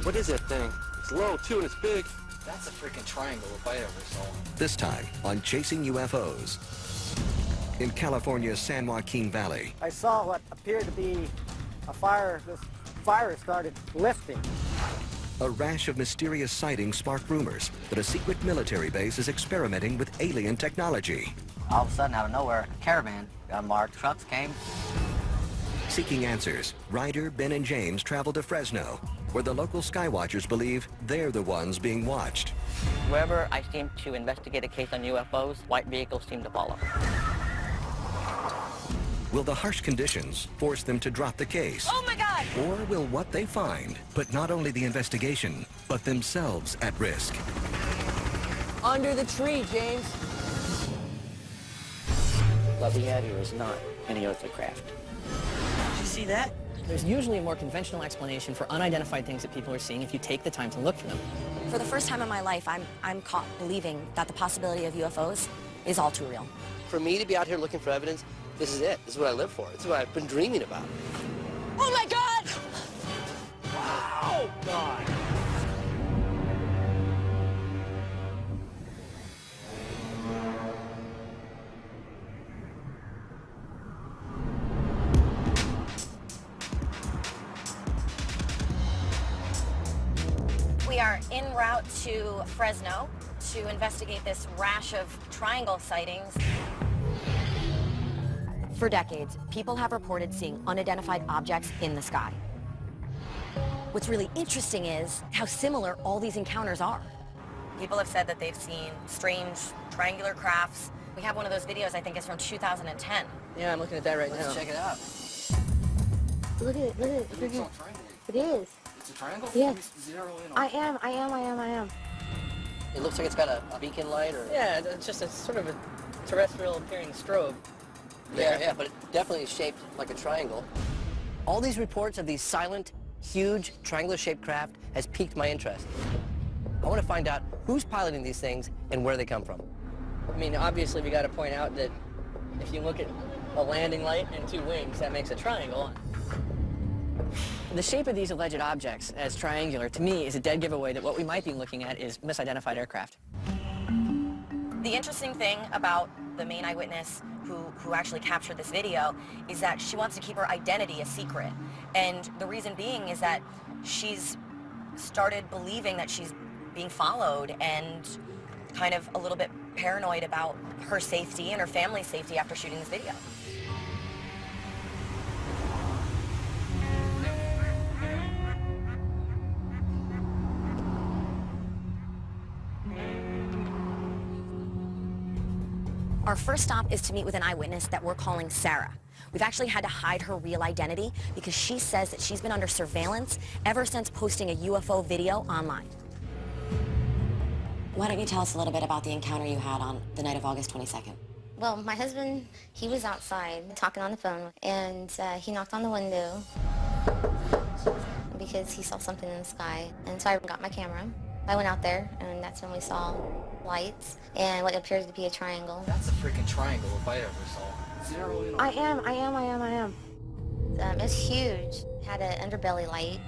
What is that thing? It's low, too, and it's big. That's a freaking triangle if I ever saw one. This time on Chasing UFOs. In California's San Joaquin Valley. I saw what appeared to be a fire. This fire started lifting. A rash of mysterious sightings sparked rumors that a secret military base is experimenting with alien technology. All of a sudden, out of nowhere, a caravan got marked, trucks came. Seeking answers, Ryder, Ben, and James traveled to Fresno, where the local skywatchers believe they're the ones being watched. Wherever I seem to investigate a case on UFOs, white vehicles seem to follow. Will the harsh conditions force them to drop the case? Oh my God! Or will what they find put not only the investigation, but themselves at risk? Under the tree, James. What we have here is not any earthly craft. Did you see that? There's usually a more conventional explanation for unidentified things that people are seeing if you take the time to look for them. For the first time in my life, I'm caught believing that the possibility of UFOs is all too real. For me to be out here looking for evidence, this is it. This is what I live for. This is what I've been dreaming about. Oh my God! Oh, God. We are en route to Fresno to investigate this rash of triangle sightings. For decades, people have reported seeing unidentified objects in the sky. What's really interesting is how similar all these encounters are. People have said that they've seen strange triangular crafts. We have one of those videos, I think it's from 2010. Yeah, I'm looking at that right now. Let's check it out. Look at it, look at it. It's all triangle. It is. It's a triangle? Yes. Let me zero in on I it. am. It looks like it's got a beacon light or... Yeah, it's just a sort of a terrestrial appearing strobe. Yeah, but it definitely is shaped like a triangle. All these reports of these silent, huge, triangular-shaped craft has piqued my interest. I want to find out who's piloting these things and where they come from. I mean, obviously we got to point out that if you look at a landing light and two wings, that makes a triangle. The shape of these alleged objects as triangular, to me, is a dead giveaway that what we might be looking at is misidentified aircraft. The interesting thing about the main eyewitness who actually captured this video is that she wants to keep her identity a secret. And the reason being is that she's started believing that she's being followed and kind of a little bit paranoid about her safety and her family's safety after shooting this video. Our first stop is to meet with an eyewitness that we're calling Sarah. We've actually had to hide her real identity because she says that she's been under surveillance ever since posting a UFO video online. Why don't you tell us a little bit about the encounter you had on the night of August 22nd? Well, my husband, he was outside talking on the phone, and he knocked on the window because he saw something in the sky. And so I got my camera. I went out there, and that's when we saw lights and what appears to be a triangle. That's a freaking triangle if I ever saw one. Zero in on I am. It's huge. It had an underbelly light.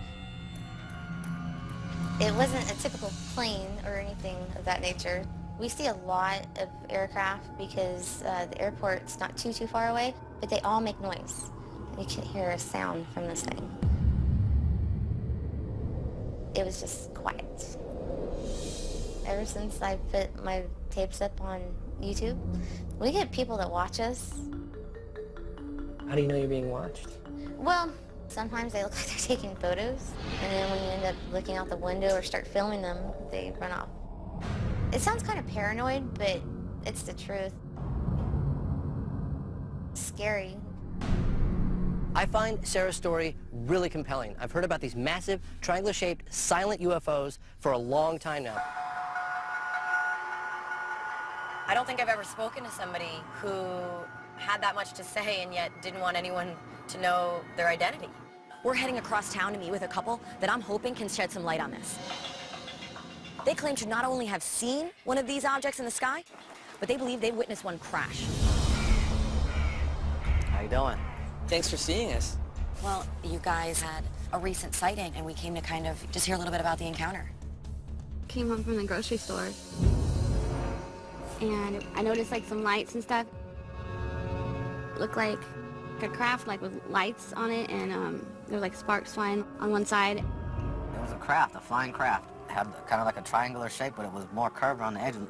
It wasn't a typical plane or anything of that nature. We see a lot of aircraft because the airport's not too far away, but they all make noise. You can hear a sound from this thing. It was just quiet. Ever since I put my tapes up on YouTube, we get people that watch us. How do you know you're being watched? Well, sometimes they look like they're taking photos, and then when you end up looking out the window or start filming them, they run off. It sounds kind of paranoid, but it's the truth. It's scary. I find Sarah's story really compelling. I've heard about these massive, triangular-shaped, silent UFOs for a long time now. I don't think I've ever spoken to somebody who had that much to say and yet didn't want anyone to know their identity. We're heading across town to meet with a couple that I'm hoping can shed some light on this. They claim to not only have seen one of these objects in the sky, but they believe they witnessed one crash. How you doing? Thanks for seeing us. Well, you guys had a recent sighting, and we came to kind of just hear a little bit about the encounter. Came home from the grocery store, and I noticed like some lights and stuff. It looked like a craft, like with lights on it, and there were like sparks flying on one side. It was a craft, a flying craft. It had kind of like a triangular shape, but it was more curved around the edge. It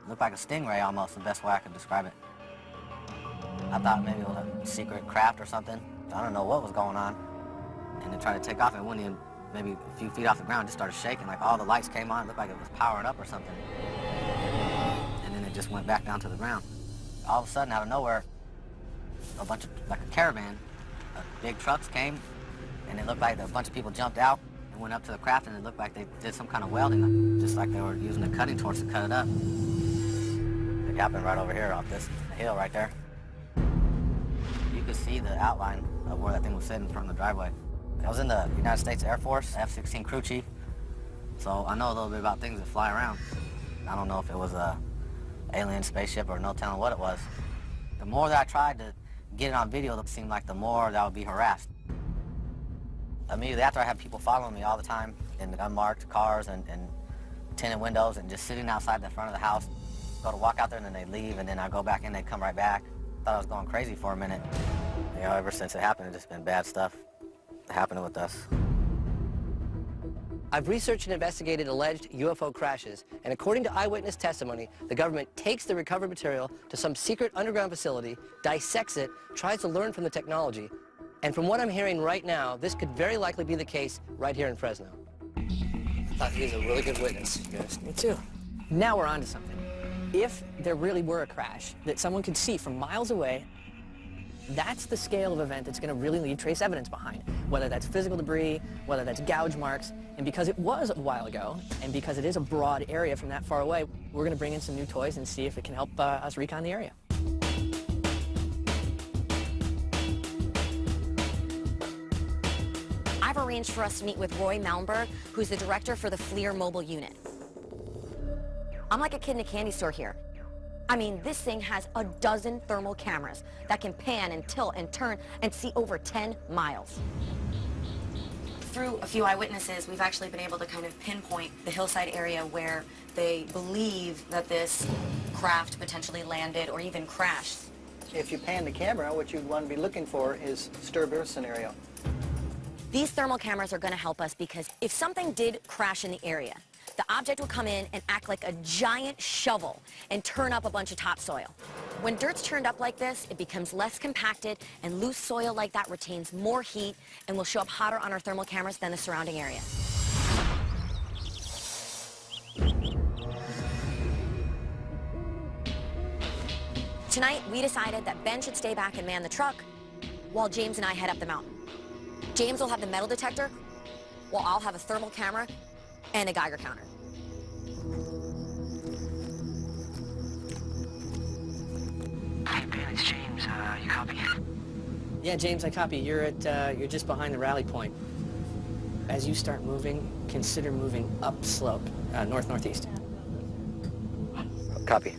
looked like a stingray almost, the best way I could describe it. I thought maybe it was a secret craft or something. I don't know what was going on. And it tried to take off, and went in maybe a few feet off the ground, just started shaking. Like all the lights came on, it looked like it was powering up or something. And then it just went back down to the ground. All of a sudden, out of nowhere, a bunch of, like a caravan, big trucks came, and it looked like a bunch of people jumped out and went up to the craft, and it looked like they did some kind of welding, just like they were using a cutting torch to cut it up. It happened right over here off this hill right there. You could see the outline of where that thing was sitting from the driveway. I was in the United States Air Force, F-16 crew chief, so I know a little bit about things that fly around. I don't know if it was a alien spaceship or no telling what it was. The more that I tried to get it on video, it seemed like the more that I would be harassed. Immediately after, I had people following me all the time in unmarked cars and tinted windows, and just sitting outside the front of the house. Go to walk out there, and then they'd leave, and then I'd go back in, they'd come right back. Thought I was going crazy for a minute. You know, ever since it happened, it's just been bad stuff happening with us. I've researched and investigated alleged UFO crashes, and according to eyewitness testimony, the government takes the recovered material to some secret underground facility, dissects it, tries to learn from the technology, and from what I'm hearing right now, this could very likely be the case right here in Fresno. I thought he was a really good witness. Yes, me too. Now we're on to something. If there really were a crash that someone could see from miles away, that's the scale of event that's going to really leave trace evidence behind, whether that's physical debris, whether that's gouge marks. And because it was a while ago, and because it is a broad area from that far away, we're going to bring in some new toys and see if it can help us recon the area. I've arranged for us to meet with Roy Malmberg, who's the director for the FLIR mobile unit. I'm like a kid in a candy store here. I mean, this thing has a dozen thermal cameras that can pan and tilt and turn and see over 10 miles. Through a few eyewitnesses, we've actually been able to kind of pinpoint the hillside area where they believe that this craft potentially landed or even crashed. If you pan the camera, what you'd want to be looking for is disturbed earth scenario. These thermal cameras are going to help us because if something did crash in the area, the object will come in and act like a giant shovel and turn up a bunch of topsoil. When dirt's turned up like this, it becomes less compacted, and loose soil like that retains more heat and will show up hotter on our thermal cameras than the surrounding area. Tonight, we decided that Ben should stay back and man the truck while James and I head up the mountain. James will have the metal detector, while I'll have a thermal camera and a Geiger counter. Hey, Ben, it's James. You copy? Yeah, James, I copy. You're just behind the rally point. As you start moving, consider moving upslope, north-northeast. Copy.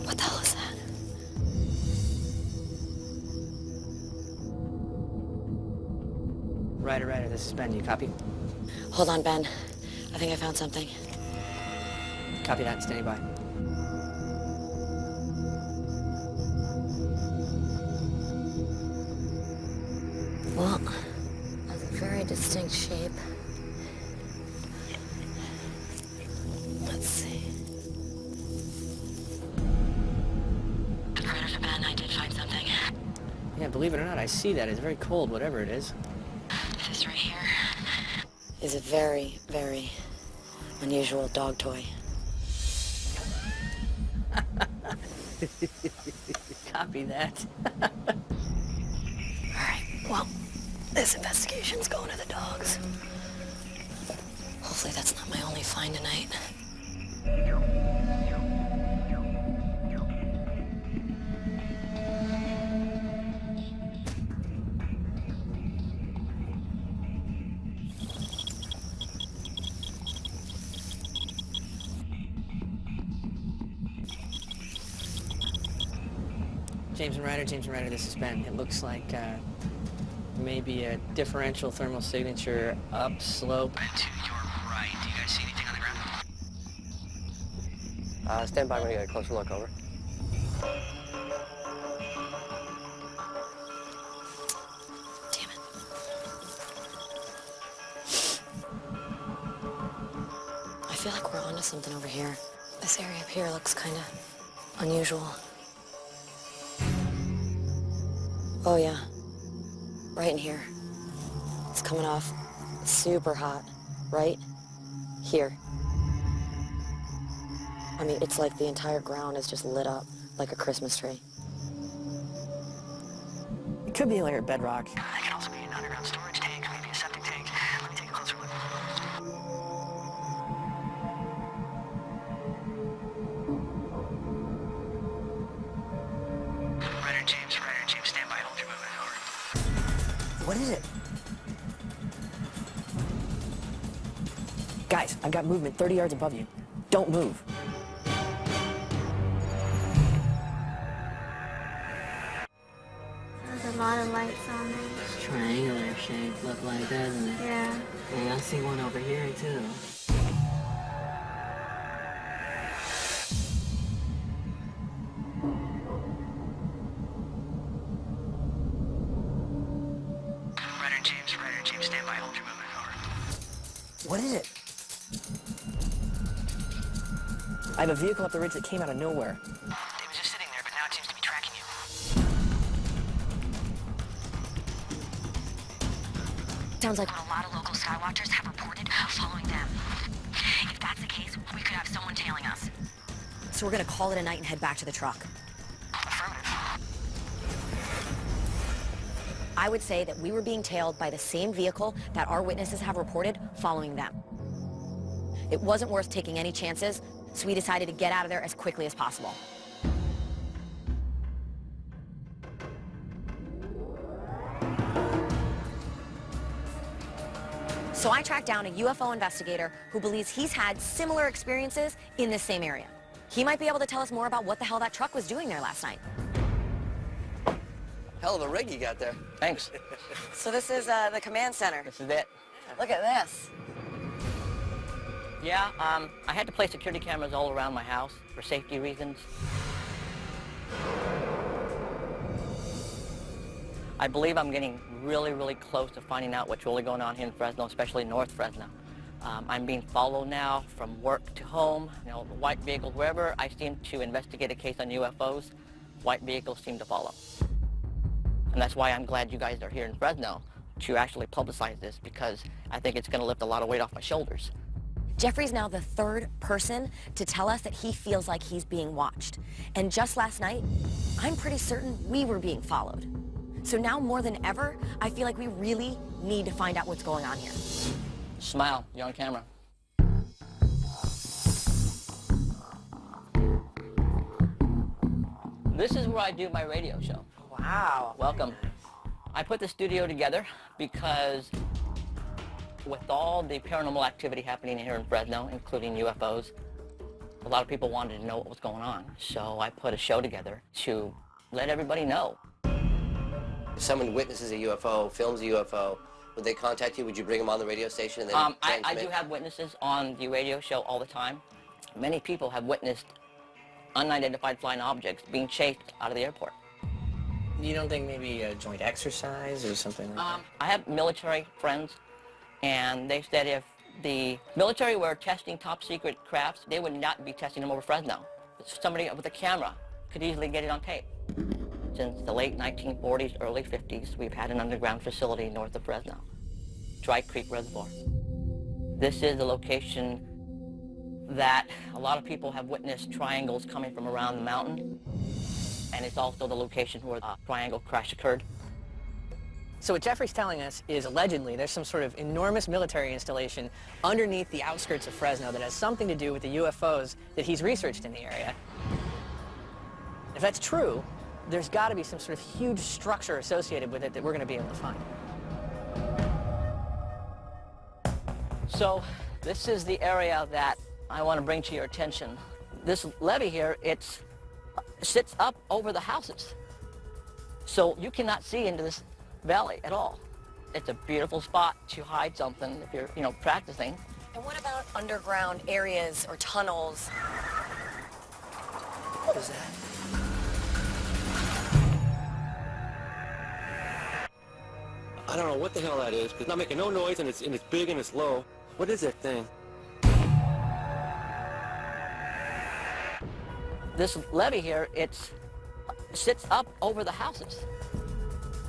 What the hell is that? Ryder, this is Ben. You copy? Hold on, Ben. I think I found something. Copy that and standing by. Well, that's a very distinct shape. Let's see. Predator Ben, I did find something. Yeah, believe it or not, I see that. It's very cold, whatever it is. This right here is a very, very unusual dog toy. Copy that. All right, well, this investigation's going to the dogs. Hopefully that's not my only find tonight. James and Ryder, this is Ben. It looks like maybe a differential thermal signature upslope. To your right. Do you guys see anything on the ground? Stand by when you get a closer look, over. Damn it. I feel like we're onto something over here. This area up here looks kind of unusual. Oh yeah, right in here. It's coming off super hot, right here. I mean, it's like the entire ground is just lit up like a Christmas tree. It could be layered bedrock. It can also be an underground storage tank, maybe a septic tank. Let me take a closer look. Ryder James, stand by. Hold your movement. Over. What is it? Guys, I've got movement 30 yards above you. Don't move. There's a lot of lights on there. It's triangular shape, look like, doesn't it? Yeah. And I see one over here, too. Ryder James, stand by. Hold your movement. Over. What is it? I have a vehicle up the ridge that came out of nowhere. It was just sitting there, but now it seems to be tracking you. Sounds like what a lot of local skywatchers have reported following them. If that's the case, we could have someone tailing us. So we're gonna call it a night and head back to the truck. Affirmative. I would say that we were being tailed by the same vehicle that our witnesses have reported following them. It wasn't worth taking any chances, so we decided to get out of there as quickly as possible. So I tracked down a UFO investigator who believes he's had similar experiences in this same area. He might be able to tell us more about what the hell that truck was doing there last night. Hell of a rig you got there. Thanks. So this is the command center. This is it. Look at this. Yeah, I had to place security cameras all around my house for safety reasons. I believe I'm getting really, really close to finding out what's really going on here in Fresno, especially North Fresno. I'm being followed now from work to home. You know, the white vehicles, wherever I seem to investigate a case on UFOs, white vehicles seem to follow. And that's why I'm glad you guys are here in Fresno to actually publicize this, because I think it's going to lift a lot of weight off my shoulders. Jeffrey's now the third person to tell us that he feels like he's being watched. And just last night, I'm pretty certain we were being followed. So now more than ever, I feel like we really need to find out what's going on here. Smile, you're on camera. This is where I do my radio show. Wow. Welcome. I put the studio together because with all the paranormal activity happening here in Fresno, including UFOs, a lot of people wanted to know what was going on. So I put a show together to let everybody know. If someone witnesses a UFO, films a UFO, would they contact you? Would you bring them on the radio station and then I do have witnesses on the radio show all the time. Many people have witnessed unidentified flying objects being chased out of the airport. You don't think maybe a joint exercise or something like that? I have military friends, and they said if the military were testing top secret crafts, they would not be testing them over Fresno. Somebody with a camera could easily get it on tape. Since the late 1940s, early 50s, we've had an underground facility north of Fresno, Dry Creek Reservoir. This is the location that a lot of people have witnessed triangles coming from around the mountain, and it's also the location where a triangle crash occurred. So what Jeffrey's telling us is allegedly there's some sort of enormous military installation underneath the outskirts of Fresno that has something to do with the UFOs that he's researched in the area. If that's true, there's got to be some sort of huge structure associated with it that we're going to be able to find. So this is the area that I want to bring to your attention. This levee here, it sits up over the houses. So you cannot see into this valley at all. It's a beautiful spot to hide something if you're, practicing. And what about underground areas or tunnels? What is that? I don't know what the hell that is. It's not making no noise, and it's big and it's low. What is that thing? This levee here, it sits up over the houses.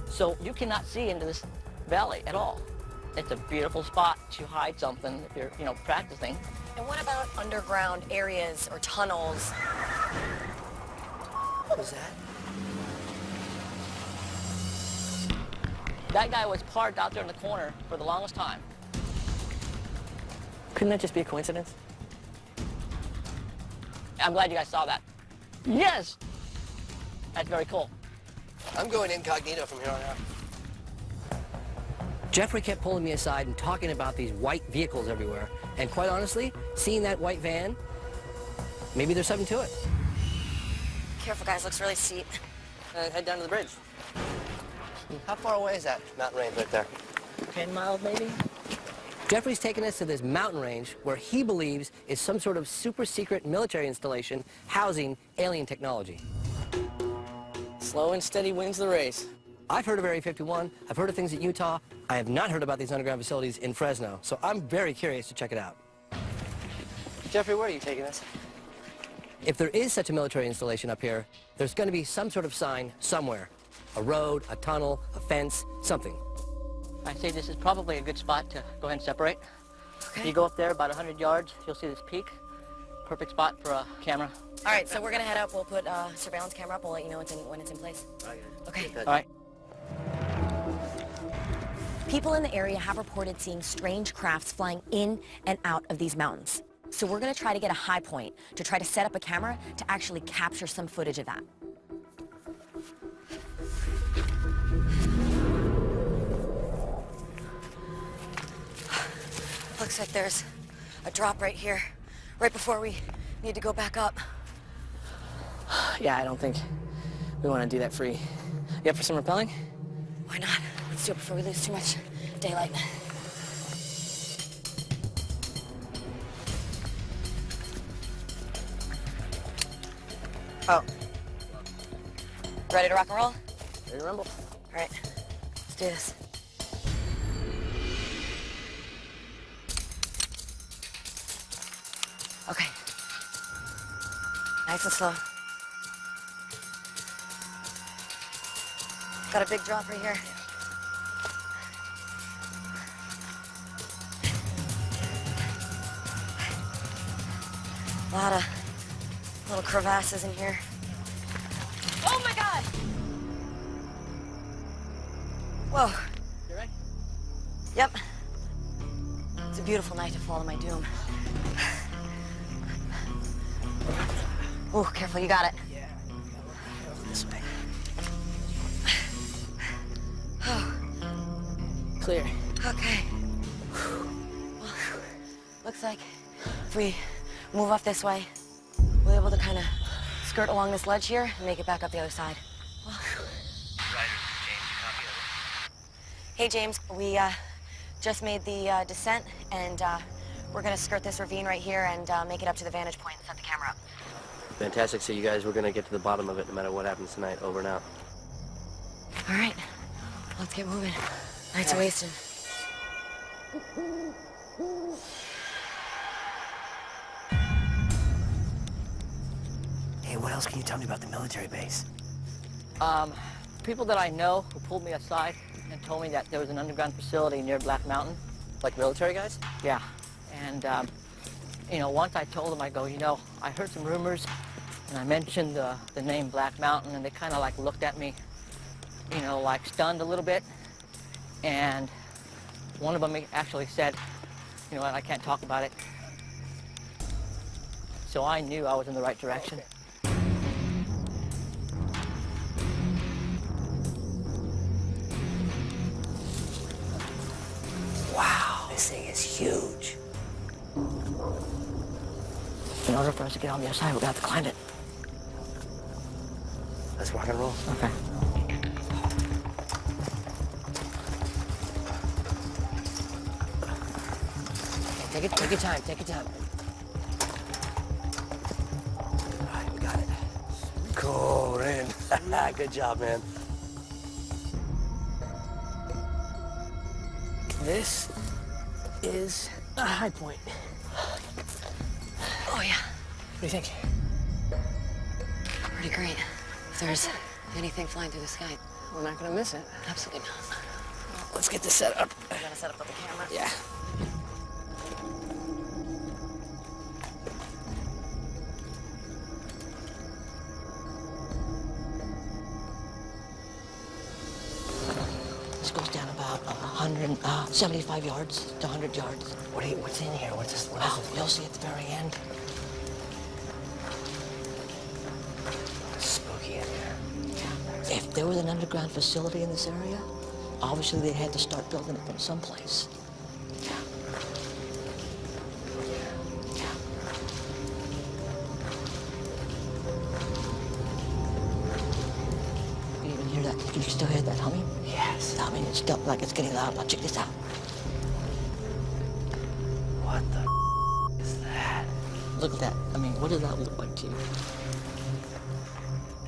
So you cannot see into this valley at all. It's a beautiful spot to hide something if you're, practicing. And what about underground areas or tunnels? What is that? That guy was parked out there in the corner for the longest time. Couldn't that just be a coincidence? I'm glad you guys saw that. Yes! That's very cool. I'm going incognito from here on out. Jeffrey kept pulling me aside and talking about these white vehicles everywhere. And quite honestly, seeing that white van, maybe there's something to it. Careful, guys. Looks really steep. Head down to the bridge. How far away is that mountain range right there? 10 miles, maybe? Jeffrey's taken us to this mountain range where he believes is some sort of super secret military installation housing alien technology. Slow and steady wins the race. I've heard of Area 51. I've heard of things at Utah. I have not heard about these underground facilities in Fresno, so I'm very curious to check it out. Jeffrey, where are you taking us? If there is such a military installation up here, there's going to be some sort of sign somewhere. A road, a tunnel, a fence, something. I say this is probably a good spot to go ahead and separate. Okay. You go up there about 100 yards, you'll see this peak. Perfect spot for a camera. All right, so we're gonna head up. We'll put a surveillance camera up. We'll let you know when it's in place. Okay. All right. People in the area have reported seeing strange crafts flying in and out of these mountains. So we're gonna try to get a high point to try to set up a camera to actually capture some footage of that. Looks like there's a drop right here, right before we need to go back up. Yeah, I don't think we want to do that free. You up for some rappelling? Why not? Let's do it before we lose too much daylight. Oh. Ready to rock and roll? Ready to rumble. All right, let's do this. Okay. Nice and slow. Got a big drop right here. A lot of little crevasses in here. Oh my God! Whoa. You ready? Yep. It's a beautiful night to follow my doom. Oh, careful, you got it. Yeah. This way. Clear. Okay. Well, looks like if we move up this way, we'll be able to kind of skirt along this ledge here and make it back up the other side. Well. Hey, James, we just made the descent, and we're going to skirt this ravine right here and make it up to the vantage point and set the camera up. Fantastic. So you guys, we're going to get to the bottom of it no matter what happens tonight. Over and out. All right, let's get moving. Nights are wasting. Hey, what else can you tell me about the military base? People that I know who pulled me aside and told me that there was an underground facility near Black Mountain. Like military guys? Yeah. And, once I told them, I go, I heard some rumors, and I mentioned the name Black Mountain, and they kind of like looked at me, like stunned a little bit. And one of them actually said, I can't talk about it. So I knew I was in the right direction. Wow, this thing is huge. In order for us to get on the other side, we're going to have to climb it. Let's rock and roll. Okay. Take your time, take your time. All right, we got it. Cool, we're in. Good job, man. This is a high point. Oh, yeah. What do you think? Pretty great. If there's anything flying through the sky. We're not gonna miss it. Absolutely not. Let's get this set up. We're gonna set up with the camera. Yeah. This goes down about 75 yards to 100 yards. What's in here? What is Wow, this? you'll see at the very end. Spooky in here. If there was an underground facility in this area, obviously they had to start building it from someplace. You even hear that? Can you still hear that humming? Yes. I mean, it's still like it's getting loud. Now check this out. What the is that? Look at that. I mean, what does that look like to you?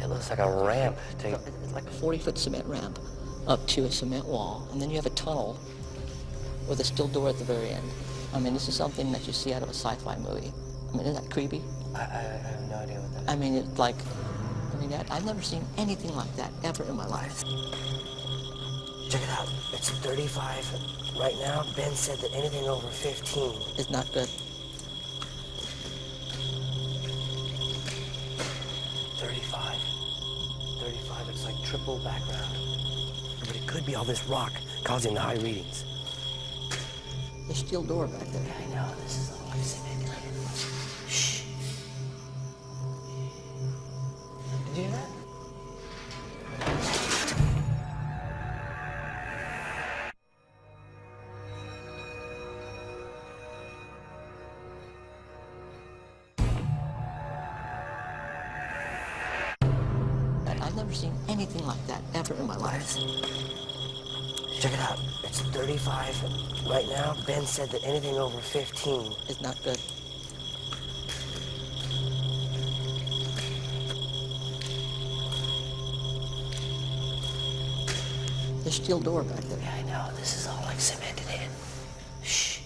It looks like a ramp. It's like a 40-foot cement ramp up to a cement wall, and then you have a tunnel with a steel door at the very end. I mean, this is something that you see out of a sci-fi movie. I mean, isn't that creepy? I have no idea what that is. I mean, it's like, I've never seen anything like that ever in my life. Check it out. It's 35 right now. Ben said that anything over 15 It's not good. 35. 35, it's like triple background. But it could be all this rock causing the high readings. There's a steel door back there. I know, this is all like cement. Shh. Did you hear that? I've never seen anything like that ever in my life. Check it out. It's 35 right now. Ben said that anything over 15 It's not good. There's a steel door back there. Yeah, I know. This is all like cemented in. Shh.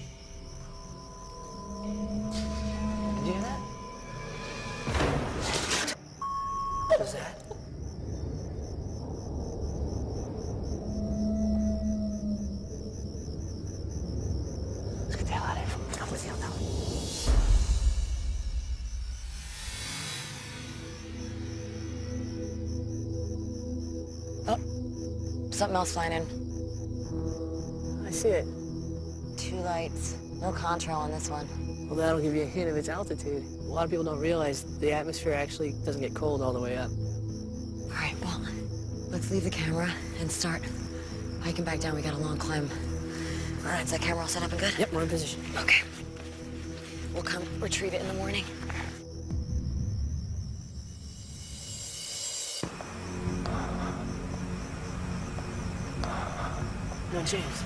Did you hear that? What was that? Let's get the hell out of here. Come with you now. Something else flying in. I see it. 2 lights. No contrail on this one. Well, that'll give you a hint of its altitude. A lot of people don't realize the atmosphere actually doesn't get cold all the way up. All right, well, let's leave the camera and start hiking back down. We got a long climb. All right, is that camera all set up and good? Yep, we're in position. Okay. We'll come retrieve it in the morning. No, James.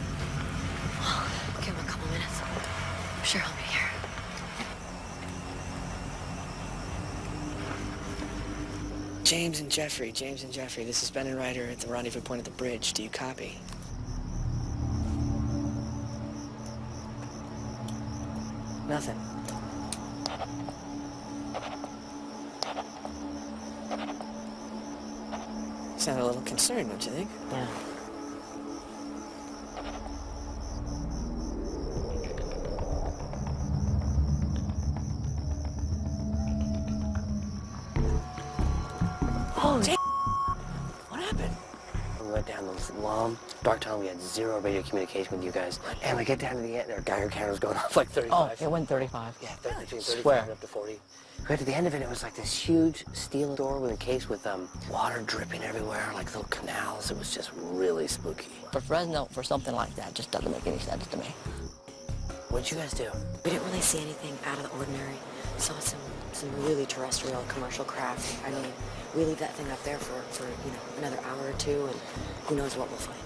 We'll give him a couple minutes. I'm sure he'll be here. James and Jeffrey, this is Ben and Ryder at the rendezvous point at the bridge. Do you copy? Nothing. You sound a little concerned, don't you think? Yeah. Oh, James! What happened? We went down this long, dark tunnel. We had zero radio communication with you guys. And we get down to the end, our Geiger counter was going off like 35. Oh, it went 35. Yeah, between 35 Swear. and up to 40. We got to the end of it, it was like this huge steel door with a case with water dripping everywhere, like little canals. It was just really spooky. For Fresno, for something like that, just doesn't make any sense to me. What'd you guys do? We didn't really see anything out of the ordinary. We saw some really terrestrial commercial craft. I mean, we leave that thing up there for another hour or two, and who knows what we'll find.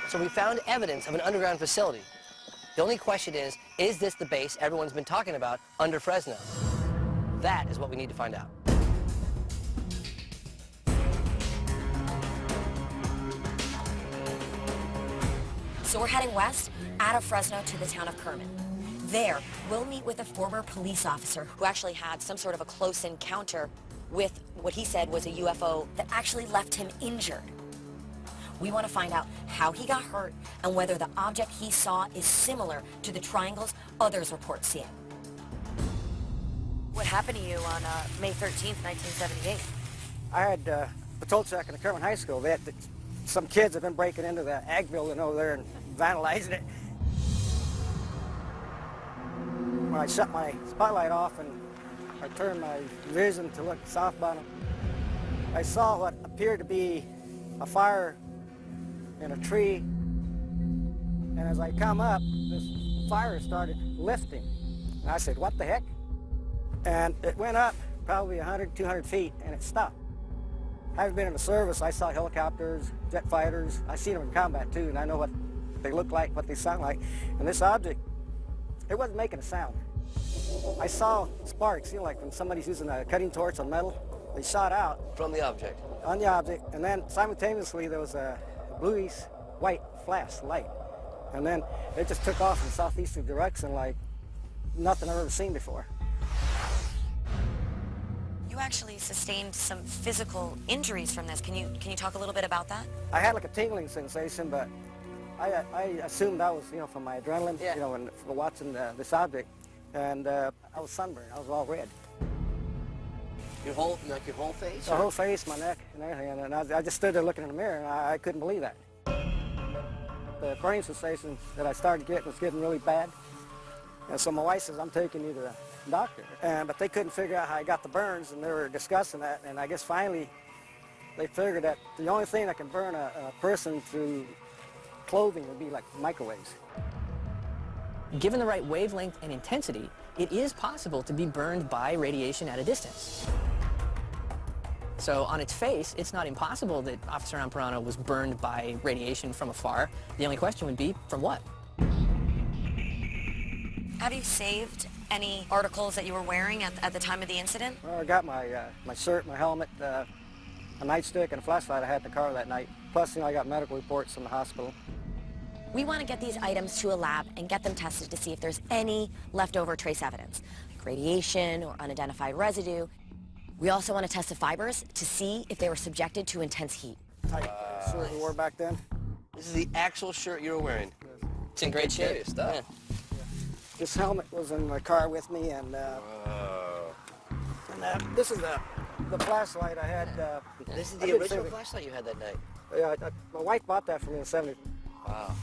So we found evidence of an underground facility. The only question is this the base everyone's been talking about under Fresno? That is what we need to find out. So we're heading west out of Fresno to the town of Kerman. There, we'll meet with a former police officer who actually had some sort of a close encounter with what he said was a UFO that actually left him injured. We want to find out how he got hurt and whether the object he saw is similar to the triangles others report seeing. What happened to you on May 13th, 1978? I had patrol check in the Kerman High School. They had some kids have been breaking into the ag building over there and vandalizing it. When I shut my spotlight off and I turned my vision to look southbound, I saw what appeared to be a fire in a tree. And as I come up, this fire started lifting. And I said, what the heck? And it went up probably 100, 200 feet, and it stopped. I've been in the service. I saw helicopters, jet fighters. I've seen them in combat too, and I know what they look like, what they sound like. And this object, it wasn't making a sound. I saw sparks, you know, like when somebody's using a cutting torch on metal. They shot out. From the object? On the object, and then simultaneously there was a bluish white flash light. And then it just took off in southeastern direction like nothing I've ever seen before. You actually sustained some physical injuries from this. Can you talk a little bit about that? I had like a tingling sensation, but I assumed that was, you know, from my adrenaline, you know, and from watching this object. And I was sunburned. I was all red. Your whole face? The whole face, my neck, and everything. And I just stood there looking in the mirror, and I couldn't believe that. The burning sensation that I started getting was getting really bad. And so my wife says, I'm taking you to the doctor. But they couldn't figure out how I got the burns, and they were discussing that. And I guess finally they figured that the only thing that can burn a person through clothing would be like microwaves. Given the right wavelength and intensity, it is possible to be burned by radiation at a distance. So on its face, it's not impossible that Officer Amparano was burned by radiation from afar. The only question would be, from what? Have you saved any articles that you were wearing at the time of the incident? Well, I got my shirt, my helmet, a nightstick, and a flashlight I had in the car that night. Plus, you know, I got medical reports from the hospital. We want to get these items to a lab and get them tested to see if there's any leftover trace evidence, like radiation or unidentified residue. We also want to test the fibers to see if they were subjected to intense heat. Tight shirt we wore back then. This is the actual shirt you were wearing. It's in great shape. Stuff. Yeah. This helmet was in my car with me, and this is the flashlight I had. This is the original flashlight you had that night? Yeah, my wife bought that for me in the 70s. Wow.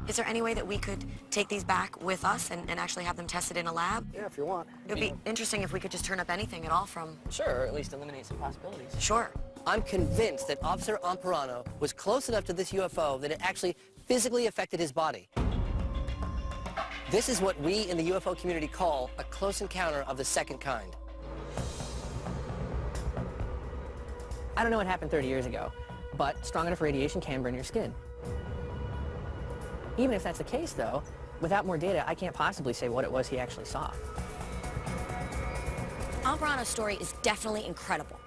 Is there any way that we could take these back with us and actually have them tested in a lab? Yeah, if you want. It would be interesting if we could just turn up anything at all from... Sure, or at least eliminate some possibilities. Sure. I'm convinced that Officer Amparano was close enough to this UFO that it actually physically affected his body. This is what we in the UFO community call a close encounter of the second kind. I don't know what happened 30 years ago, but strong enough radiation can burn your skin. Even if that's the case, though, without more data, I can't possibly say what it was he actually saw. Amparano's story is definitely incredible.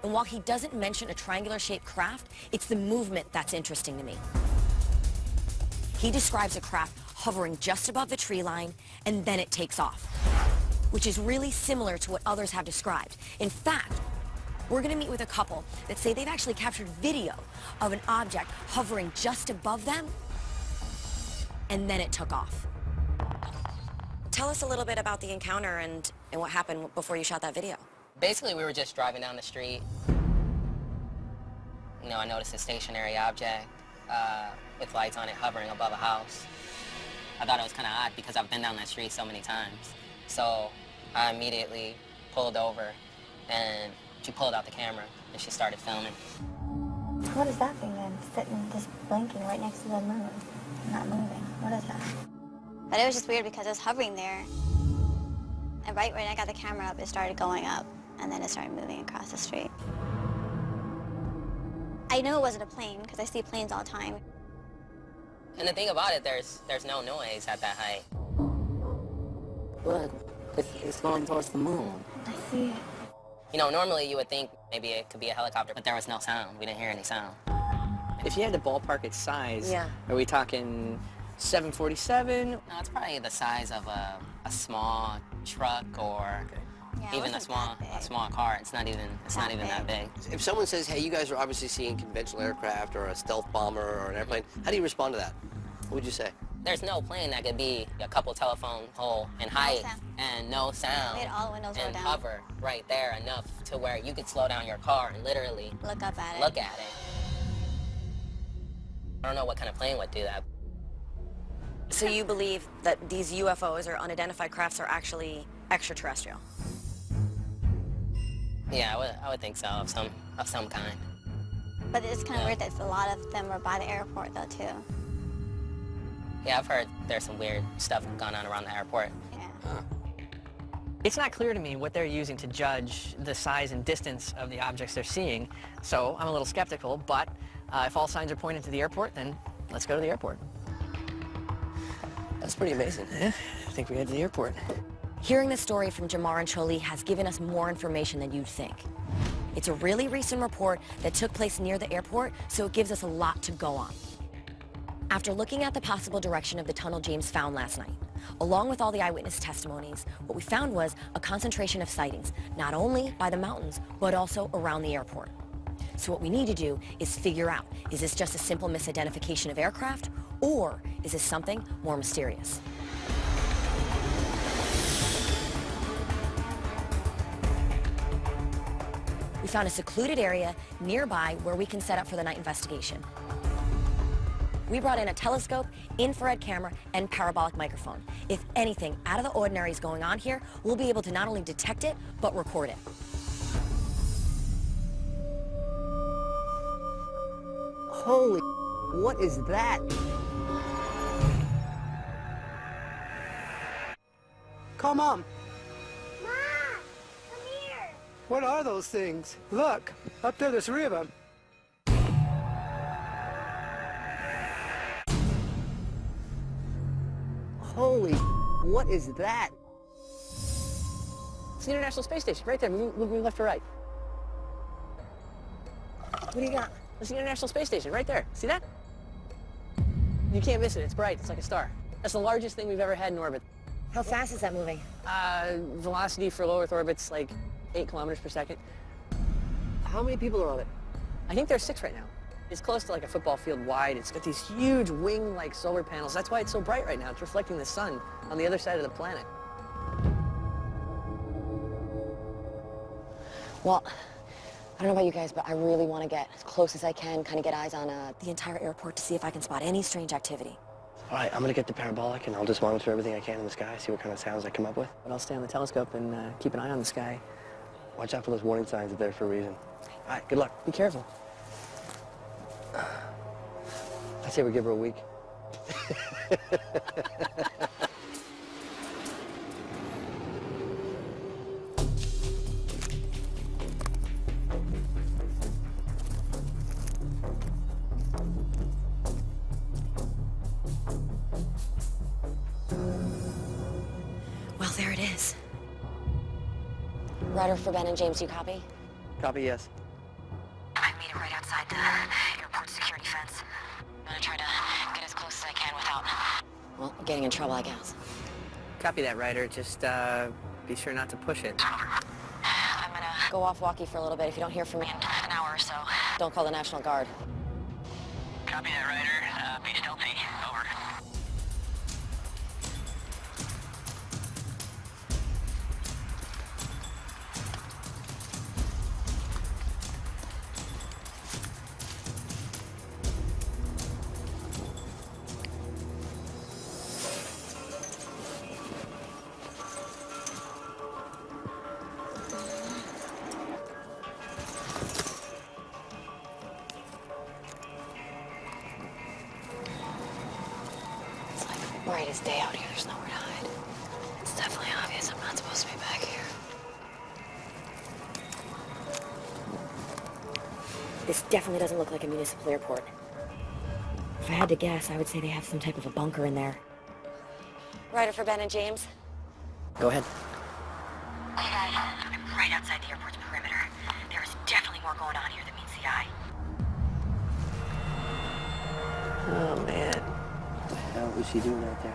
And while he doesn't mention a triangular-shaped craft, it's the movement that's interesting to me. He describes a craft hovering just above the tree line, and then it takes off, which is really similar to what others have described. In fact, we're going to meet with a couple that say they've actually captured video of an object hovering just above them, and then it took off. Tell us a little bit about the encounter and what happened before you shot that video. Basically, we were just driving down the street. You know, I noticed a stationary object with lights on it hovering above a house. I thought it was kind of odd because I've been down that street so many times. So I immediately pulled over, and she pulled out the camera, and she started filming. What is that thing then? Sitting, just blinking right next to the moon, not moving. What is that? But it was just weird because it was hovering there. And right when I got the camera up, it started going up, and then it started moving across the street. I knew it wasn't a plane because I see planes all the time. And the thing about it, there's no noise at that height. Look, it's going towards the moon. I see it. You know, normally you would think maybe it could be a helicopter, but there was no sound. We didn't hear any sound. If you had to ballpark its size, Yeah. are we talking 747? No, it's probably the size of a small truck or Yeah, it even a wasn't that small car. It's not even that big. If someone says, hey, you guys are obviously seeing conventional aircraft or a stealth bomber or an airplane, how do you respond to that? What would you say? There's no plane that could be a couple telephone pole in height sound. and no sound We had all the windows rolled and down. hover right there enough to where you could slow down your car and literally Look up at it. look at it. I don't know what kind of plane would do that. So you believe that these UFOs or unidentified crafts are actually extraterrestrial? Yeah, I would think so, of some kind. But it's kind of weird that a lot of them are by the airport, though, too. Yeah, I've heard there's some weird stuff going on around the airport. Yeah. It's not clear to me what they're using to judge the size and distance of the objects they're seeing, so I'm a little skeptical, but if all signs are pointing to the airport, then let's go to the airport. That's pretty amazing. Yeah, I think we head to the airport. Hearing this story from Jamar and Choli has given us more information than you'd think. It's a really recent report that took place near the airport, so it gives us a lot to go on. After looking at the possible direction of the tunnel James found last night, along with all the eyewitness testimonies, what we found was a concentration of sightings, not only by the mountains, but also around the airport. So what we need to do is figure out, is this just a simple misidentification of aircraft, or is this something more mysterious? We found a secluded area nearby where we can set up for the night investigation. We brought in a telescope, infrared camera, and parabolic microphone. If anything out of the ordinary is going on here, we'll be able to not only detect it, but record it. Holy, what is that? Come on. Mom! Come here! What are those things? Look, up there, there's 3 of them. Holy, what is that? It's the International Space Station, right there. Move left to right. What do you got? It's the International Space Station, right there. See that? You can't miss it. It's bright. It's like a star. That's the largest thing we've ever had in orbit. How fast is that moving? Velocity for low Earth orbit's like 8 kilometers per second. How many people are on it? I think there's 6 right now. It's close to like a football field wide. It's got these huge wing-like solar panels. That's why it's so bright right now. It's reflecting the sun on the other side of the planet. Well, I don't know about you guys, but I really want to get as close as I can, kind of get eyes on the entire airport to see if I can spot any strange activity. All right, I'm gonna get the parabolic and I'll just monitor everything I can in the sky, see what kind of sounds I come up with. But I'll stay on the telescope and keep an eye on the sky. Watch out for those warning signs, they're there for a reason. All right, good luck. Be careful. I say we give her a week. Well, there it is. Ryder for Ben and James, you copy? Copy, yes. I meet it right outside the airport security fence. I'm gonna try to get as close as I can without, well, getting in trouble, I guess. Copy that, Ryder. Just be sure not to push it. I'm gonna go off walkie for a little bit. If you don't hear from me in an hour or so, don't call the National Guard. Copy that, Ryder. Be stealthy. Over. It's like the brightest day out here. There's nowhere to hide. It's definitely obvious I'm not supposed to be back here. This definitely doesn't look like a municipal airport. If I had to guess, I would say they have some type of a bunker in there. Ryder for Ben and James. Go ahead. Okay, guys, I'm right outside the airport's perimeter. There is definitely more going on here than meets the eye. Oh, man. What the hell was she doing out there?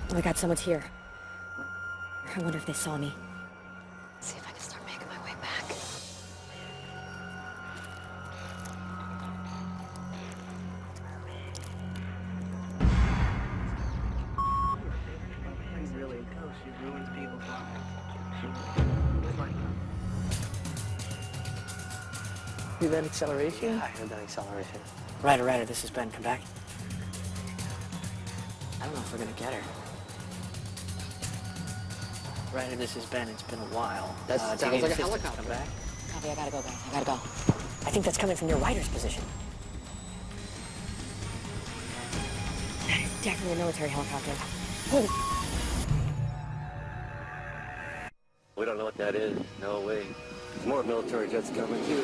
Oh my God, someone's here. I wonder if they saw me. See if I can start making my way back. She really goes. She ruins people's lives. See that acceleration? Yeah, I heard that acceleration. Ryder, this is Ben. Come back. I don't know if we're gonna get her. Ryder, this is Ben. It's been a while. That do you sounds need like a assistance? helicopter. Come back. Copy, I gotta go, guys. I gotta go. I think that's coming from your rider's position. That is definitely a military helicopter. We don't know what that is. No way. There's more military jets coming too.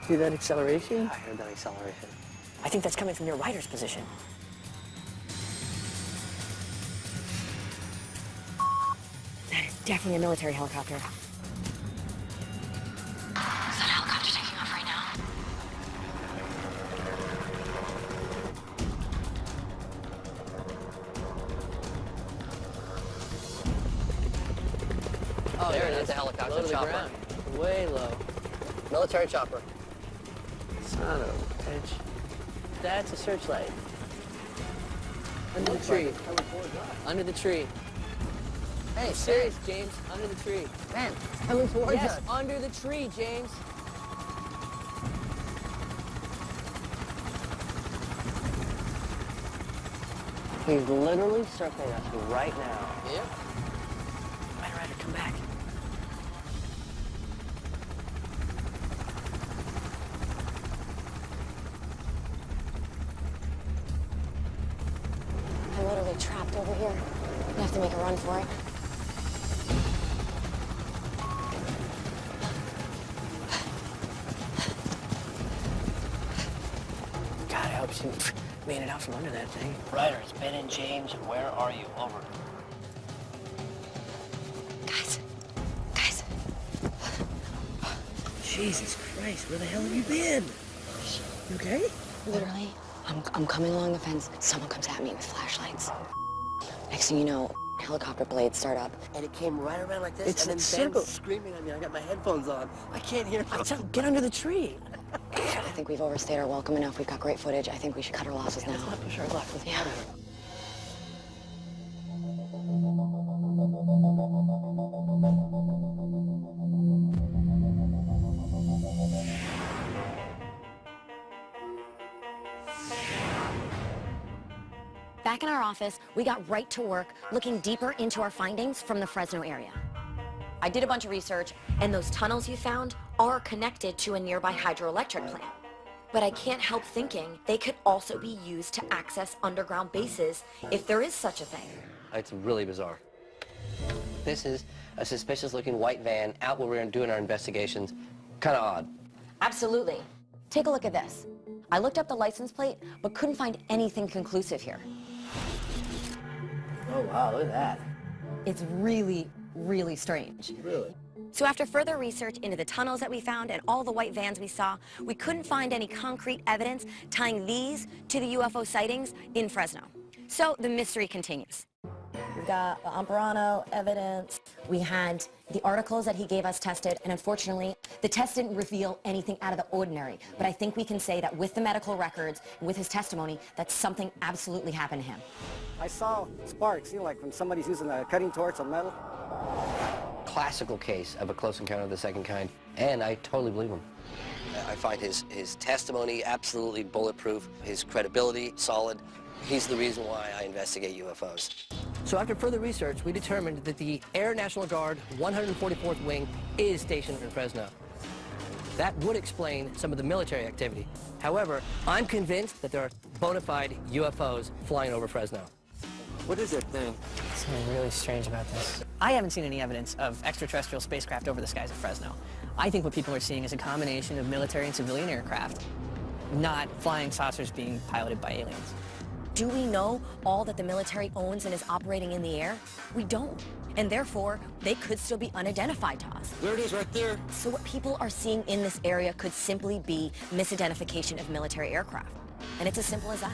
See that acceleration? I heard that acceleration. I think that's coming from your rider's position. That is definitely a military helicopter. Is that helicopter taking off right now? Oh, there it is, a helicopter. Low to the chopper. ground. Way low. Military chopper. Son of a bitch. That's a searchlight. Under the tree. Under the tree. Hey, Serious, James. Under the tree. Ben, coming towards Yes, us. under the tree, James. He's literally circling us right now. Yep. Ryder, come back. I'm literally trapped over here. I have to make a run for it. God, I hope she made it out from under that thing. Ryder, it's Ben and James. Where are you? Over. Guys. Jesus Christ, where the hell have you been? You okay? Literally, I'm coming along the fence. Someone comes at me with flashlights. Next thing you know, helicopter blades start up. And it came right around like this, It's and then circle. Ben's screaming at me. I got my headphones on. I can't hear him. Get under the tree. I think we've overstayed our welcome enough. We've got great footage. I think we should cut our losses now. Let's not push our luck. Let's Yeah. Back in our office, we got right to work looking deeper into our findings from the Fresno area. I did a bunch of research, and those tunnels you found are connected to a nearby hydroelectric plant. But I can't help thinking they could also be used to access underground bases if there is such a thing. It's really bizarre. This is a suspicious-looking white van out where we're doing our investigations. Kind of odd. Absolutely. Take a look at this. I looked up the license plate, but couldn't find anything conclusive here. Oh, wow, look at that. It's really, really strange. Really? So after further research into the tunnels that we found and all the white vans we saw, we couldn't find any concrete evidence tying these to the UFO sightings in Fresno. So the mystery continues. We've got the Amparano evidence. We had the articles that he gave us tested, and unfortunately, the test didn't reveal anything out of the ordinary. But I think we can say that with the medical records, and with his testimony, that something absolutely happened to him. I saw sparks, like when somebody's using a cutting torch on metal. Classical case of a close encounter of the second kind, and I totally believe him. I find his testimony absolutely bulletproof, his credibility solid. He's the reason why I investigate UFOs. So after further research, we determined that the Air National Guard 144th Wing is stationed in Fresno. That would explain some of the military activity. However, I'm convinced that there are bona fide UFOs flying over Fresno. What is that thing? Something really strange about this. I haven't seen any evidence of extraterrestrial spacecraft over the skies of Fresno. I think what people are seeing is a combination of military and civilian aircraft, not flying saucers being piloted by aliens. Do we know all that the military owns and is operating in the air? We don't. And therefore, they could still be unidentified to us. There it is right there. So what people are seeing in this area could simply be misidentification of military aircraft. And it's as simple as that.